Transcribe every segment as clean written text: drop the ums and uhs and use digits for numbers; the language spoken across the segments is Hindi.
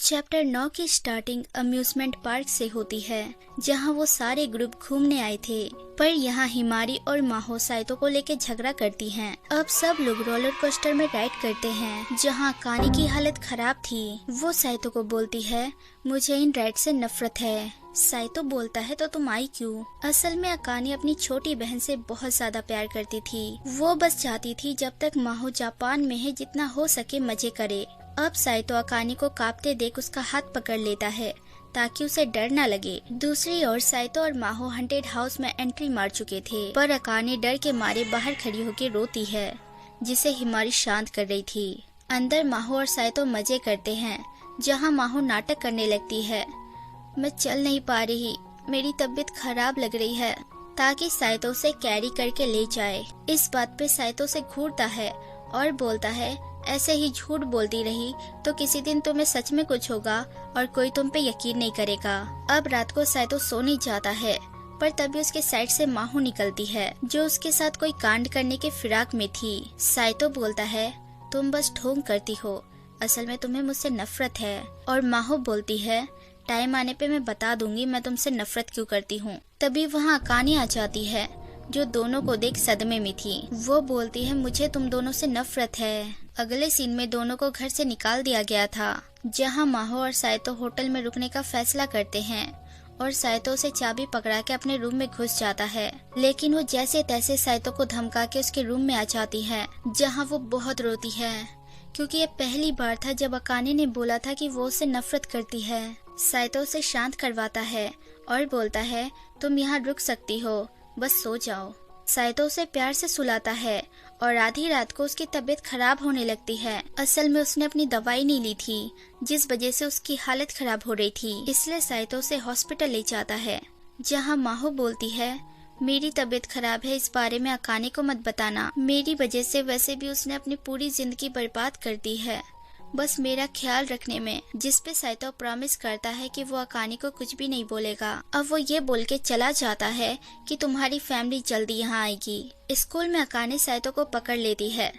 चैप्टर 9 की स्टार्टिंग अम्यूजमेंट पार्क से होती है, जहां वो सारे ग्रुप घूमने आए थे। पर यहाँ हिमारी और माहो साइतो को लेके झगड़ा करती हैं। अब सब लोग रोलर कोस्टर में राइड करते हैं, जहाँ अकाने की हालत खराब थी। वो साइतो को बोलती है, मुझे इन राइड से नफरत है। साइतो बोलता है, तो तुम आई क्यों? असल में अकाने अपनी छोटी बहन से बहुत ज्यादा प्यार करती थी। वो बस चाहती थी जब तक माहो जापान में है जितना हो सके मजे करे। अब साइतो अकाने को कांपते देख उसका हाथ पकड़ लेता है ताकि उसे डर न लगे। दूसरी ओर साइतो और माहो हंटेड हाउस में एंट्री मार चुके थे, पर अकाने डर के मारे बाहर खड़ी होकर रोती है, जिसे हिमारी शांत कर रही थी। अंदर माहो और साइतो मजे करते हैं, जहां माहो नाटक करने लगती है, मैं चल नहीं पा रही, मेरी तबीयत खराब लग रही है, ताकि साइतो उसे कैरी करके ले जाए। इस बात पे साइतो से घूरता है और बोलता है, ऐसे ही झूठ बोलती रही तो किसी दिन तुम्हें सच में कुछ होगा और कोई तुम पे यकीन नहीं करेगा। अब रात को साइतो सोने जाता है, पर तभी उसके साइड से माहो निकलती है, जो उसके साथ कोई कांड करने के फिराक में थी। साइतो बोलता है, तुम बस ढोंग करती हो, असल में तुम्हें मुझसे नफरत है। और माहो बोलती है, टाइम आने पे मैं बता दूंगी मैं तुमसे नफरत क्यों करती हूँ। तभी वहाँ अकाने आ जाती है, जो दोनों को देख सदमे में थी। वो बोलती है, मुझे तुम दोनों से नफरत है। अगले सीन में दोनों को घर से निकाल दिया गया था, जहां माहो और साइतो होटल में रुकने का फैसला करते हैं और साइतो से चाबी पकड़ा के अपने रूम में घुस जाता है। लेकिन वो जैसे तैसे साइतो को धमका के उसके रूम में आ जाती है, जहां वो बहुत रोती है, क्योंकि ये पहली बार था जब अकाने ने बोला था कि वो उससे नफरत करती है। साइतो उसे शांत करवाता है और बोलता है, तुम यहाँ रुक सकती हो, बस सो जाओ। साइतो उसे प्यार से सुलाता है और आधी रात को उसकी तबीयत खराब होने लगती है। असल में उसने अपनी दवाई नहीं ली थी, जिस वजह से उसकी हालत खराब हो रही थी, इसलिए साइतो उसे हॉस्पिटल ले जाता है, जहां माहो बोलती है, मेरी तबीयत खराब है, इस बारे में अकाने को मत बताना, मेरी वजह से वैसे भी उसने अपनी पूरी जिंदगी बर्बाद कर दी है, बस मेरा ख्याल रखने में। जिस पे साइतो प्रॉमिस करता है कि वो अकाने को कुछ भी नहीं बोलेगा। अब वो ये बोल के चला जाता है कि तुम्हारी फैमिली जल्दी यहाँ आएगी। स्कूल में अकाने साइतो को पकड़ लेती है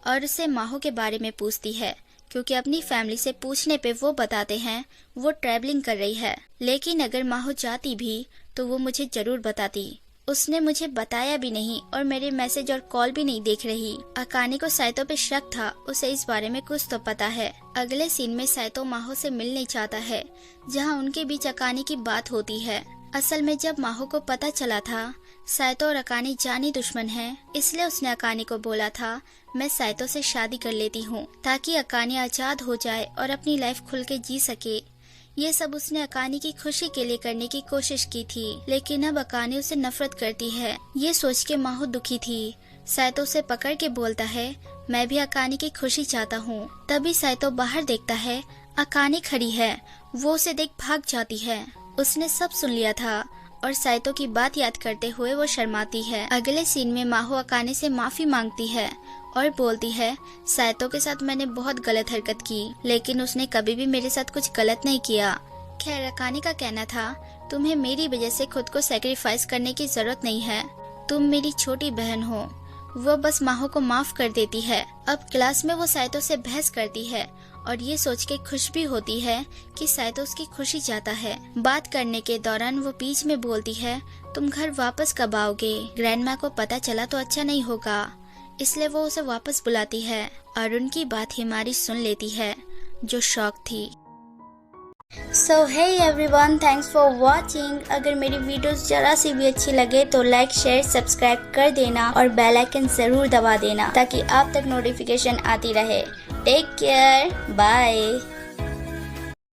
और उसे माहो के बारे में पूछती है, क्योंकि अपनी फैमिली से पूछने पे वो बताते हैं वो ट्रैवलिंग कर रही है। लेकिन अगर माहो चाहती भी तो वो मुझे जरूर बताती, उसने मुझे बताया भी नहीं और मेरे मैसेज और कॉल भी नहीं देख रही। अकाने को साइतो पे शक था, उसे इस बारे में कुछ तो पता है। अगले सीन में साइतो माहो से मिलने चाहता है, जहां उनके बीच अकाने की बात होती है। असल में जब माहो को पता चला था साइतो और अकाने जानी दुश्मन हैं, इसलिए उसने अकाने को बोला था, मैं साइतो से शादी कर लेती हूँ, ताकि अकाने आजाद हो जाए और अपनी लाइफ खुल के जी सके। ये सब उसने अकाने की खुशी के लिए करने की कोशिश की थी, लेकिन अब अकाने उसे नफरत करती है। ये सोच के माहो दुखी थी। साइतो उसे पकड़ के बोलता है, मैं भी अकाने की खुशी चाहता हूँ। तभी साइतो बाहर देखता है, अकाने खड़ी है। वो उसे देख भाग जाती है। उसने सब सुन लिया था और साइतो की बात याद करते हुए वो शर्माती है। अगले सीन में माहो अकाने से माफी मांगती है और बोलती है, साइतो के साथ मैंने बहुत गलत हरकत की, लेकिन उसने कभी भी मेरे साथ कुछ गलत नहीं किया। खैर, अकाने का कहना था, तुम्हें मेरी वजह से खुद को सैक्रिफाइस करने की जरूरत नहीं है, तुम मेरी छोटी बहन हो। वो बस माहो को माफ कर देती है। अब क्लास में वो साइतो से बहस करती है और ये सोच के खुश भी होती है कि साइतो उसकी खुशी चाहता है। बात करने के दौरान वो बीच में बोलती है, तुम घर वापस कब आओगे? ग्रैंडमा को पता चला तो अच्छा नहीं होगा, इसलिए वो उसे वापस बुलाती है और उनकी बात हिमारी सुन लेती है, जो शॉक थी। So hey everyone, thanks for watching। अगर मेरी वीडियोस जरा सी भी अच्छी लगे तो लाइक, शेयर, सब्सक्राइब कर देना और बेल आइकन जरूर दबा देना, ताकि आप तक नोटिफिकेशन आती रहे। Take care, bye.